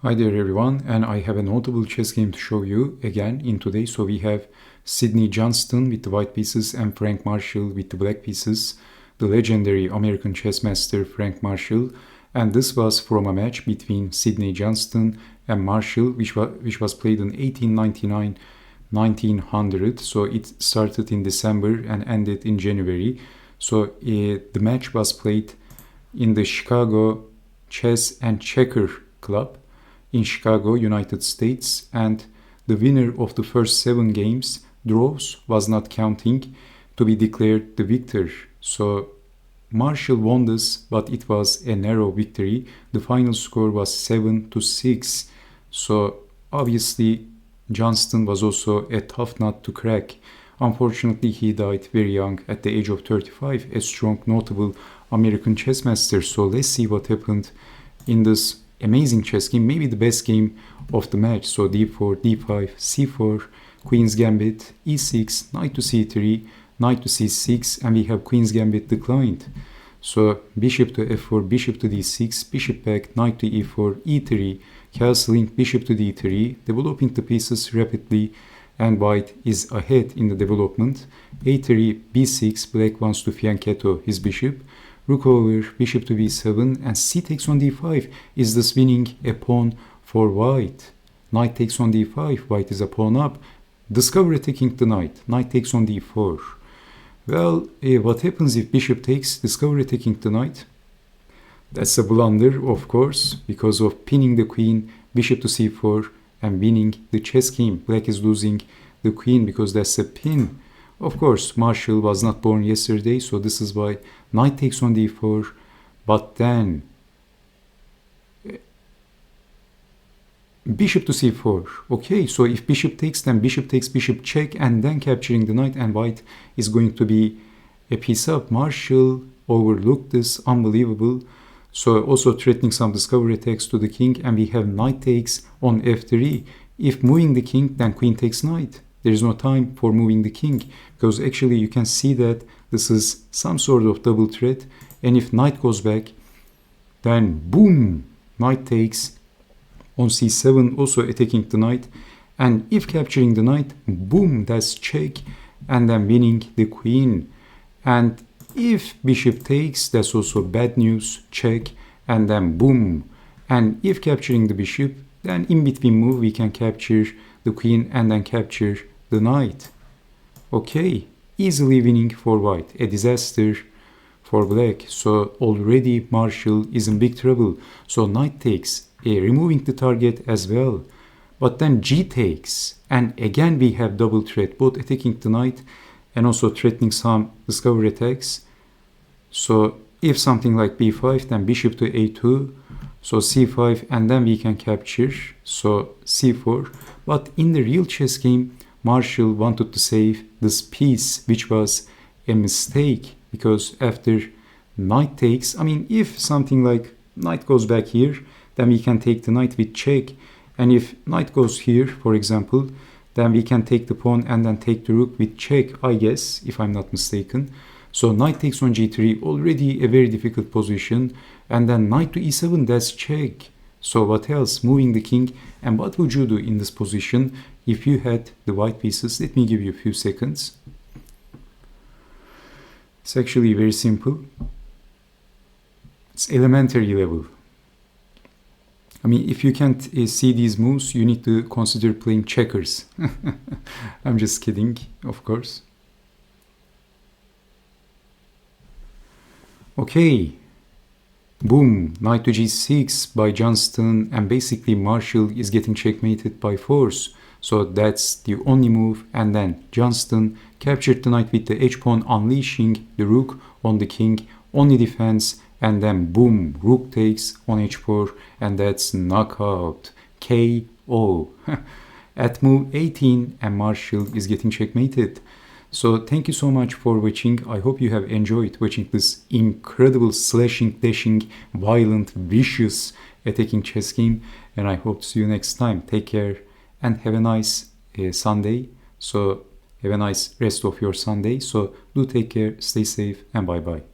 Hi there everyone, and I have a notable chess game to show you again in today. So we have Sidney Johnston with the white pieces and Frank Marshall with the black pieces, the legendary American chess master Frank Marshall. And this was from a match between Sidney Johnston and Marshall, which was played in 1899-1900. So it started in December and ended in January. So the match was played in the Chicago Chess and Checker Club in Chicago, United States, and the winner of the first 7 games, draws, was not counting, to be declared the victor. So Marshall won this, but it was a narrow victory. The final score was 7-6. So obviously Johnston was also a tough nut to crack. Unfortunately, he died very young at the age of 35, a strong, notable American chess master. So let's see what happened in this amazing chess game, maybe the best game of the match. So d4, d5, c4, queen's gambit, e6, knight to c3, knight to c6, and we have queen's gambit declined. So bishop to f4, bishop to d6, bishop back, knight to e4, e3, castling, bishop to d3, developing the pieces rapidly, and white is ahead in the development. a3, b6, black wants to fianchetto his bishop. Rook over, bishop to b7, and c takes on d5. Is this winning a pawn for white? Knight takes on d5, white is a pawn up. Discover attacking the knight. Knight takes on d4. Well, what happens if bishop takes, discover attacking the knight? That's a blunder, of course, because of pinning the queen, bishop to c4, and winning the chess game. Black is losing the queen because that's a pin. Of course, Marshall was not born yesterday, so this is why knight takes on d4, but then bishop to c4. Okay, so if bishop takes, then bishop takes, bishop check, and then capturing the knight, and white is going to be a piece up. Marshall overlooked this, unbelievable. So also threatening some discovery attacks to the king, and we have knight takes on f3. If moving the king, then queen takes knight. There is no time for moving the king, because actually you can see that this is some sort of double threat. And if knight goes back, then boom, knight takes on c7, also attacking the knight. And if capturing the knight, boom, that's check, and then winning the queen. And if bishop takes, that's also bad news, check, and then boom. And if capturing the bishop, then in between move we can capture the queen and then capture the knight. Okay, easily winning for white, a disaster for black. So already Marshall is in big trouble. So knight takes, removing the target as well. But then g takes, and again we have double threat, both attacking the knight and also threatening some discovery attacks. So if something like b5, then bishop to a2, so c5, and then we can capture, so c4. But in the real chess game, Marshall wanted to save this piece, which was a mistake, because after knight takes, I mean, if something like knight goes back here, then we can take the knight with check. And if knight goes here, for example, then we can take the pawn and then take the rook with check, I guess, if I'm not mistaken. So knight takes on g3, already a very difficult position. And then knight to e7, that's check. So what else? Moving the king. And what would you do in this position if you had the white pieces? Let me give you a few seconds. It's actually very simple. It's elementary level. I mean, if you can't see these moves, you need to consider playing checkers. I'm just kidding, of course. Okay. Boom, knight to g6 by Johnston, and basically Marshall is getting checkmated by force. So that's the only move, and then Johnston captured the knight with the h-pawn, unleashing the rook on the king, only defense, and then boom, rook takes on h4, and that's knockout, KO. At move 18, and Marshall is getting checkmated. So thank you so much for watching. I hope you have enjoyed watching this incredible slashing, dashing, violent, vicious attacking chess game. And I hope to see you next time. Take care and have a nice Sunday. So have a nice rest of your Sunday. So do take care, stay safe, and bye-bye.